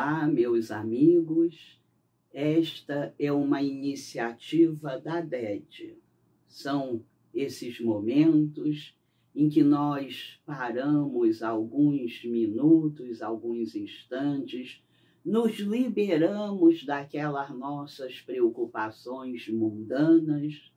Olá, meus amigos. Esta é uma iniciativa da DED. São esses momentos em que nós paramos alguns minutos, alguns instantes, nos liberamos daquelas nossas preocupações mundanas,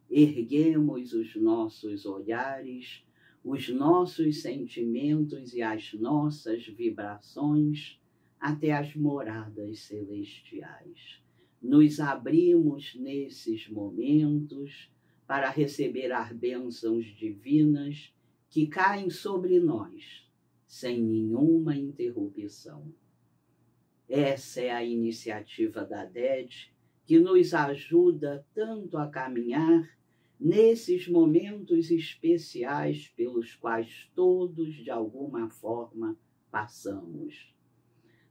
erguemos os nossos olhares, os nossos sentimentos e as nossas vibrações até as moradas celestiais. Nos abrimos nesses momentos para receber as bênçãos divinas que caem sobre nós, sem nenhuma interrupção. Essa é a iniciativa da DED, que nos ajuda tanto a caminhar nesses momentos especiais pelos quais todos, de alguma forma, passamos.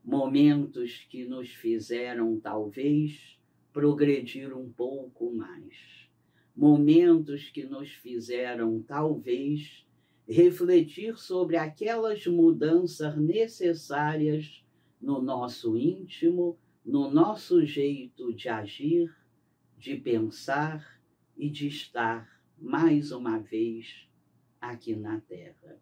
Momentos que nos fizeram, talvez, progredir um pouco mais. Momentos que nos fizeram, talvez, refletir sobre aquelas mudanças necessárias no nosso íntimo, no nosso jeito de agir, de pensar e de estar, mais uma vez, aqui na Terra.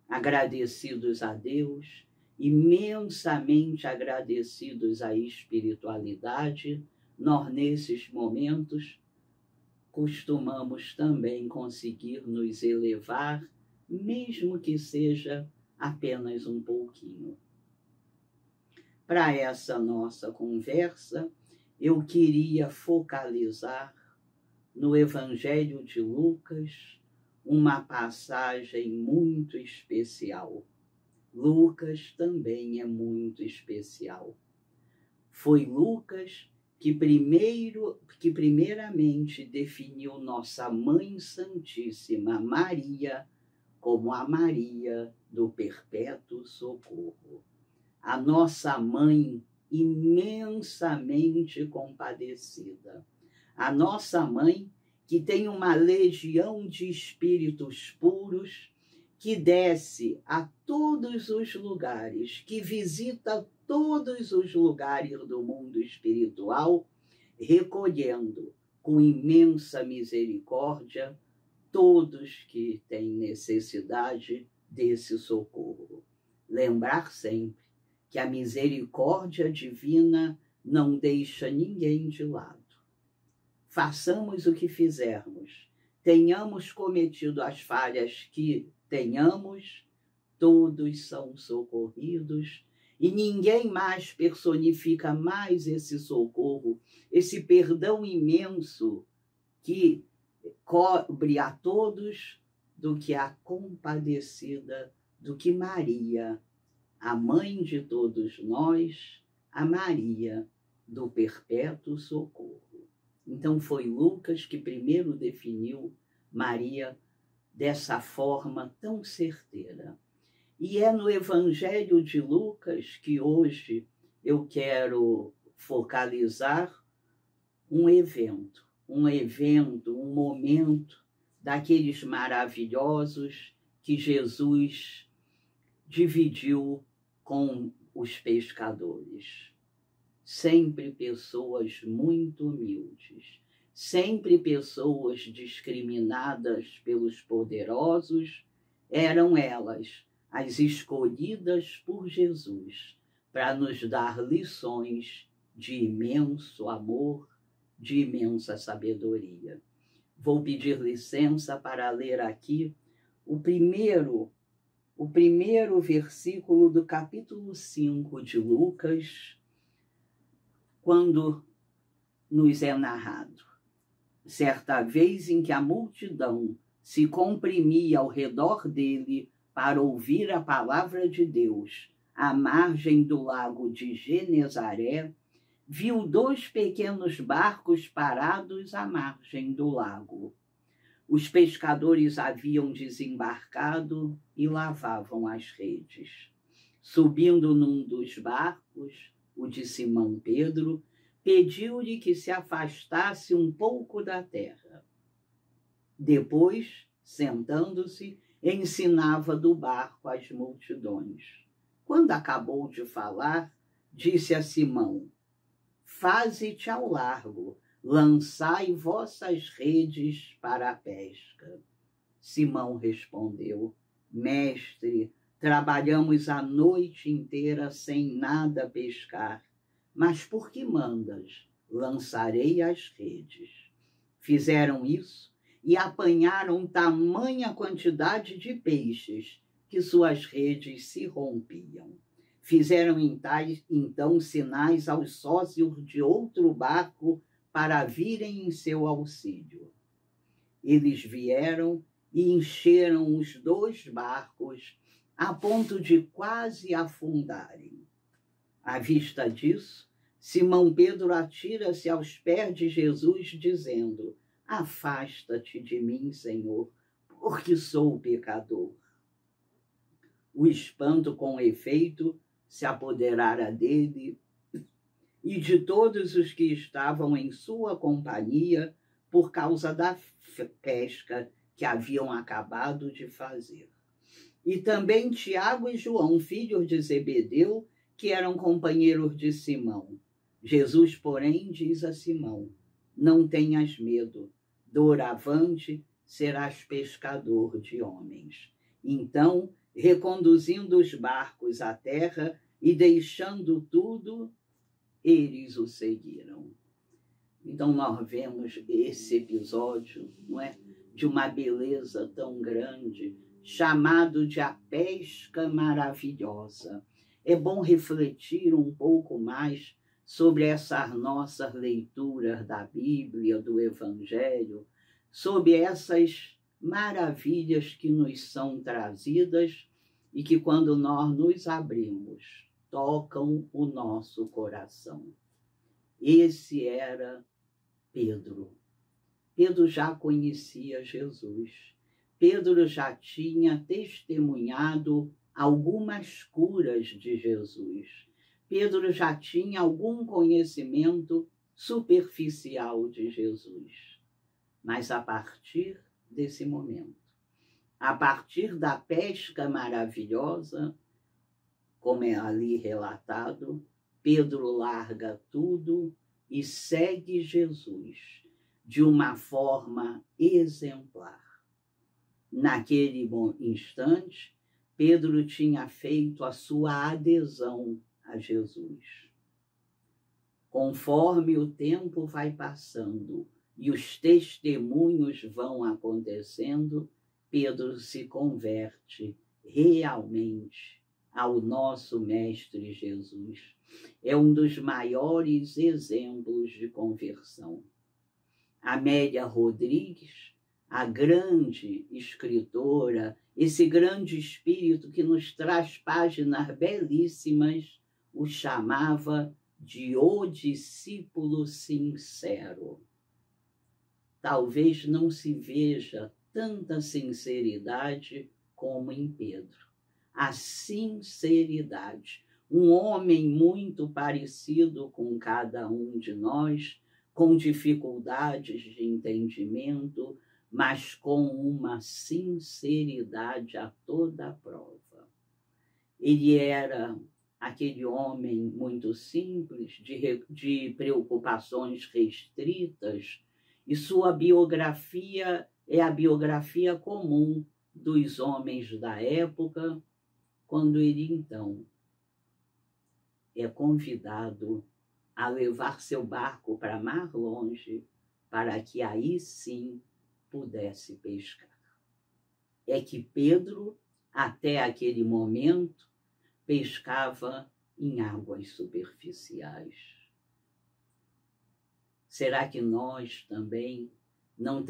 Agradecidos a Deus, imensamente agradecidos à espiritualidade, nós, nesses momentos, costumamos também conseguir nos elevar, mesmo que seja apenas um pouquinho. Para essa nossa conversa, eu queria focalizar no Evangelho de Lucas uma passagem muito especial. Lucas também é muito especial. Foi Lucas que primeiramente definiu nossa Mãe Santíssima Maria como a Maria do Perpétuo Socorro. A nossa mãe imensamente compadecida. A nossa mãe que tem uma legião de espíritos puros, que desce a todos os lugares, que visita todos os lugares do mundo espiritual, recolhendo com imensa misericórdia todos que têm necessidade desse socorro. Lembrar sempre que a misericórdia divina não deixa ninguém de lado. Façamos o que fizermos, tenhamos cometido as falhas que tenhamos, todos são socorridos e ninguém mais personifica mais esse socorro, esse perdão imenso que cobre a todos do que a compadecida, do que Maria, a mãe de todos nós, a Maria do Perpétuo Socorro. Então foi Lucas que primeiro definiu Maria dessa forma tão certeira. E é no Evangelho de Lucas que hoje eu quero focalizar um evento, um momento daqueles maravilhosos que Jesus dividiu com os pescadores. Sempre pessoas muito humildes, sempre pessoas discriminadas pelos poderosos, eram elas as escolhidas por Jesus para nos dar lições de imenso amor, de imensa sabedoria. Vou pedir licença para ler aqui o primeiro versículo do capítulo 5 de Lucas, quando nos é narrado. Certa vez em que a multidão se comprimia ao redor dele para ouvir a palavra de Deus, à margem do lago de Genezaré, viu 2 pequenos barcos parados à margem do lago. Os pescadores haviam desembarcado e lavavam as redes. Subindo num dos barcos, o de Simão Pedro, pediu-lhe que se afastasse um pouco da terra. Depois, sentando-se, ensinava do barco às multidões. Quando acabou de falar, disse a Simão: faze-te ao largo, lançai vossas redes para a pesca. Simão respondeu: mestre, trabalhamos a noite inteira sem nada pescar, mas por que mandas? Lançarei as redes. Fizeram isso e apanharam tamanha quantidade de peixes que suas redes se rompiam. Fizeram então sinais aos sócios de outro barco para virem em seu auxílio. Eles vieram e encheram os 2 barcos a ponto de quase afundarem. À vista disso, Simão Pedro atira-se aos pés de Jesus, dizendo: afasta-te de mim, Senhor, porque sou pecador. O espanto, com efeito, se apoderara dele e de todos os que estavam em sua companhia por causa da pesca que haviam acabado de fazer. E também Tiago e João, filhos de Zebedeu, que eram companheiros de Simão. Jesus, porém, diz a Simão: não tenhas medo, doravante serás pescador de homens. Então, reconduzindo os barcos à terra e deixando tudo, eles o seguiram. Então, nós vemos esse episódio, não é, de uma beleza tão grande, chamado de a pesca maravilhosa. É bom refletir um pouco mais sobre essas nossas leituras da Bíblia, do Evangelho, sobre essas maravilhas que nos são trazidas e que, quando nós nos abrimos, tocam o nosso coração. Esse era Pedro. Pedro já conhecia Jesus. Pedro já tinha testemunhado algumas curas de Jesus. Pedro já tinha algum conhecimento superficial de Jesus. Mas a partir desse momento, a partir da pesca maravilhosa, como é ali relatado, Pedro larga tudo e segue Jesus de uma forma exemplar. Naquele instante, Pedro tinha feito a sua adesão a Jesus. Conforme o tempo vai passando e os testemunhos vão acontecendo, Pedro se converte realmente ao nosso Mestre Jesus. É um dos maiores exemplos de conversão. Amélia Rodrigues, a grande escritora, esse grande espírito que nos traz páginas belíssimas, o chamava de o discípulo sincero. Talvez não se veja tanta sinceridade como em Pedro. A sinceridade. Um homem muito parecido com cada um de nós, com dificuldades de entendimento, mas com uma sinceridade a toda prova. Ele era aquele homem muito simples, de preocupações restritas, e sua biografia é a biografia comum dos homens da época, quando ele, então, é convidado a levar seu barco para mais longe, para que aí sim pudesse pescar. É que Pedro, até aquele momento, pescava em águas superficiais. Será que nós também não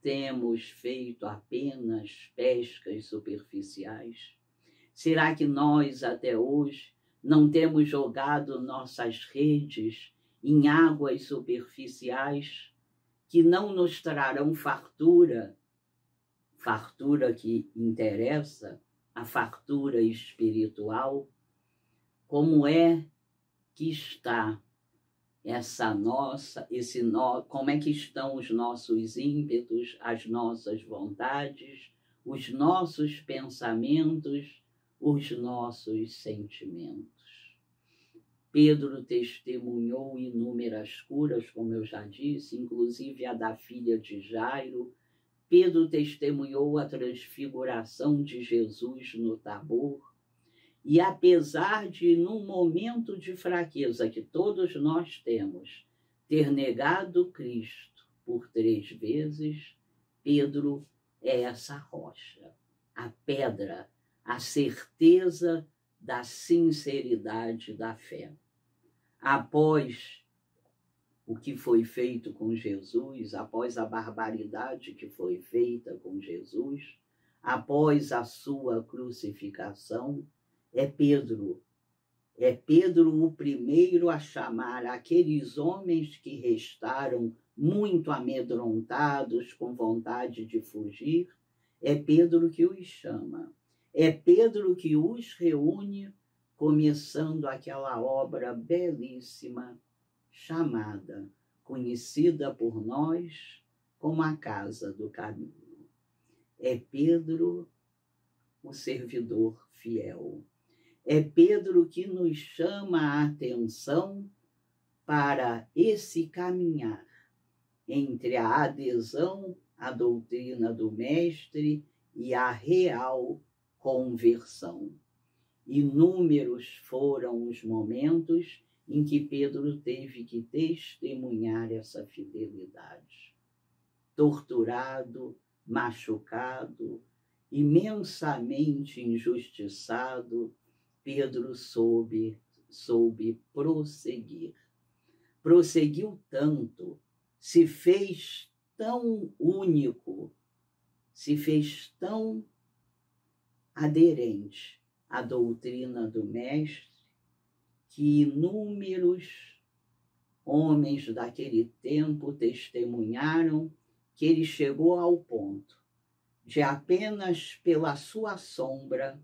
temos feito apenas pescas superficiais? Será que nós, até hoje, não temos jogado nossas redes em águas superficiais que não nos trarão fartura, fartura que interessa, a fartura espiritual? Como é que está como é que estão os nossos ímpetos, as nossas vontades, os nossos pensamentos, os nossos sentimentos? Pedro testemunhou inúmeras curas, como eu já disse, inclusive a da filha de Jairo. Pedro testemunhou a transfiguração de Jesus no Tabor. E apesar de, num momento de fraqueza que todos nós temos, ter negado Cristo por 3 vezes, Pedro é essa rocha, a pedra, a certeza da sinceridade da fé. Após o que foi feito com Jesus, após a barbaridade que foi feita com Jesus, após a sua crucificação, é Pedro o primeiro a chamar aqueles homens que restaram muito amedrontados, com vontade de fugir. É Pedro que os chama. É Pedro que os reúne, começando aquela obra belíssima chamada, conhecida por nós como a Casa do Caminho. É Pedro, o servidor fiel. É Pedro que nos chama a atenção para esse caminhar entre a adesão à doutrina do Mestre e a real conversão. Inúmeros foram os momentos em que Pedro teve que testemunhar essa fidelidade. Torturado, machucado, imensamente injustiçado, Pedro soube prosseguir. Prosseguiu tanto, se fez tão único, se fez tão aderente à doutrina do Mestre, que inúmeros homens daquele tempo testemunharam que ele chegou ao ponto de apenas pela sua sombra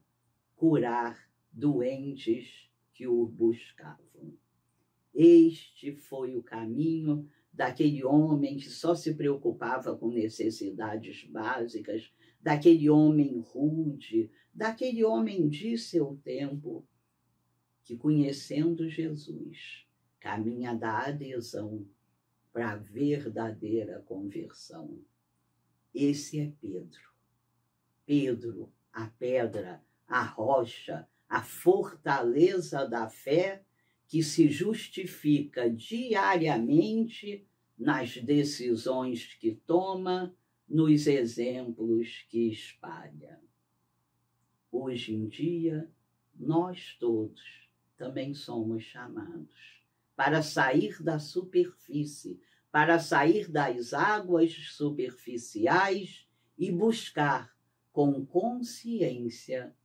curar doentes que o buscavam. Este foi o caminho daquele homem que só se preocupava com necessidades básicas, daquele homem rude, daquele homem de seu tempo, que, conhecendo Jesus, caminha da adesão para a verdadeira conversão. Esse é Pedro. Pedro, a pedra, a rocha, a fortaleza da fé que se justifica diariamente nas decisões que toma, nos exemplos que espalha. Hoje em dia, nós todos também somos chamados para sair da superfície, para sair das águas superficiais e buscar com consciência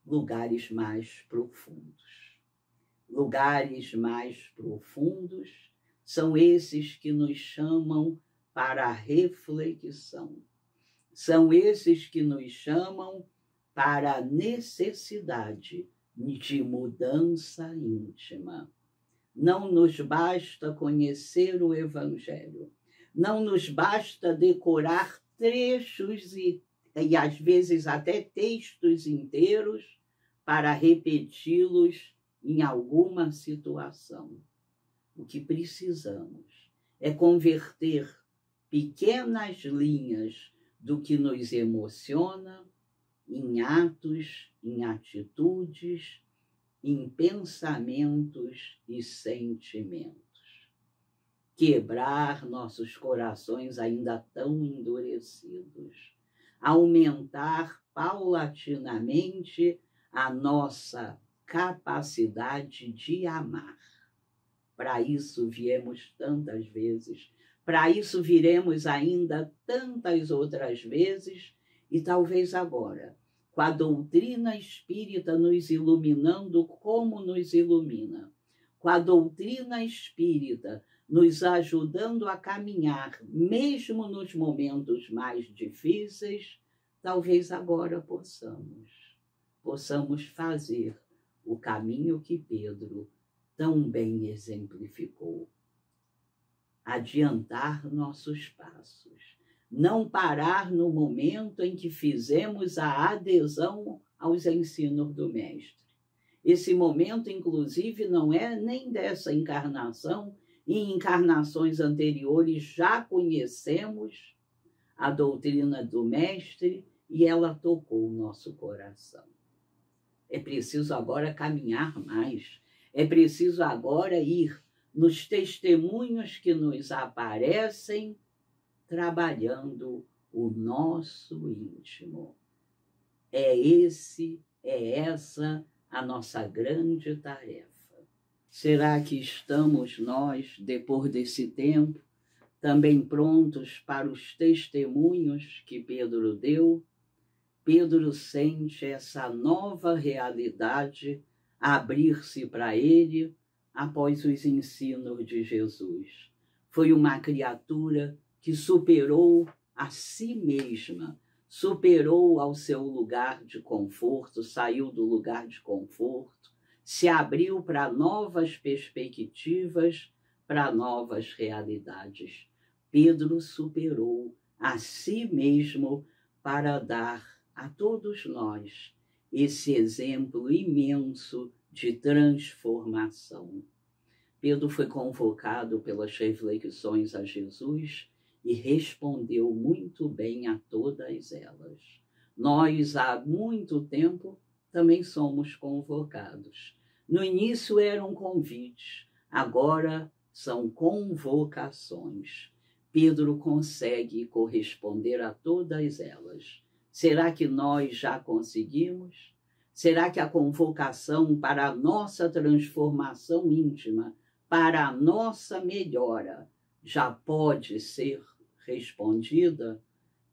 lugares mais profundos. Lugares mais profundos são esses que nos chamam para a reflexão. São esses que nos chamam para a necessidade de mudança íntima. Não nos basta conhecer o Evangelho, não nos basta decorar trechos e às vezes até textos inteiros para repeti-los em alguma situação. O que precisamos é converter pequenas linhas do que nos emociona em atos, em atitudes, em pensamentos e sentimentos. Quebrar nossos corações ainda tão endurecidos. Aumentar paulatinamente a nossa capacidade de amar. Para isso viemos tantas vezes, para isso viremos ainda tantas outras vezes, e talvez agora, com a doutrina espírita nos iluminando como nos ilumina, com a doutrina espírita nos ajudando a caminhar, mesmo nos momentos mais difíceis, talvez agora possamos fazer o caminho que Pedro tão bem exemplificou. Adiantar nossos passos, não parar no momento em que fizemos a adesão aos ensinos do Mestre. Esse momento, inclusive, não é nem dessa encarnação. Em encarnações anteriores já conhecemos a doutrina do Mestre e ela tocou o nosso coração. É preciso agora caminhar mais. É preciso agora ir nos testemunhos que nos aparecem, trabalhando o nosso íntimo. É essa a nossa grande tarefa. Será que estamos nós, depois desse tempo, também prontos para os testemunhos que Pedro deu? Pedro sente essa nova realidade abrir-se para ele após os ensinos de Jesus. Foi uma criatura que superou a si mesma, superou ao seu lugar de conforto, saiu do lugar de conforto, se abriu para novas perspectivas, para novas realidades. Pedro superou a si mesmo para dar a todos nós esse exemplo imenso de transformação. Pedro foi convocado pelas reflexões a Jesus e respondeu muito bem a todas elas. Nós, há muito tempo, também somos convocados. No início eram convites, agora são convocações. Pedro consegue corresponder a todas elas. Será que nós já conseguimos? Será que a convocação para a nossa transformação íntima, para a nossa melhora, já pode ser respondida?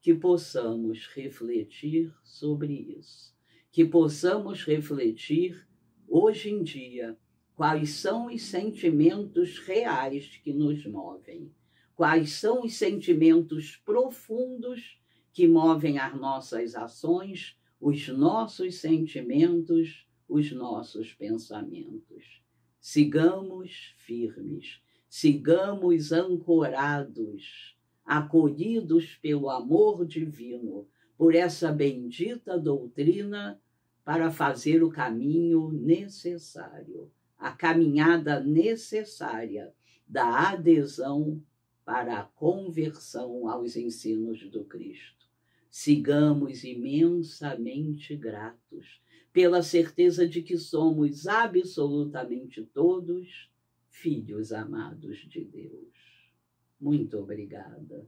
Que possamos refletir sobre isso. Que possamos refletir, hoje em dia, quais são os sentimentos reais que nos movem. Quais são os sentimentos profundos que movem as nossas ações, os nossos sentimentos, os nossos pensamentos. Sigamos firmes, sigamos ancorados, acolhidos pelo amor divino, por essa bendita doutrina, para fazer o caminho necessário, a caminhada necessária da adesão para a conversão aos ensinos do Cristo. Sigamos imensamente gratos pela certeza de que somos absolutamente todos filhos amados de Deus. Muito obrigada.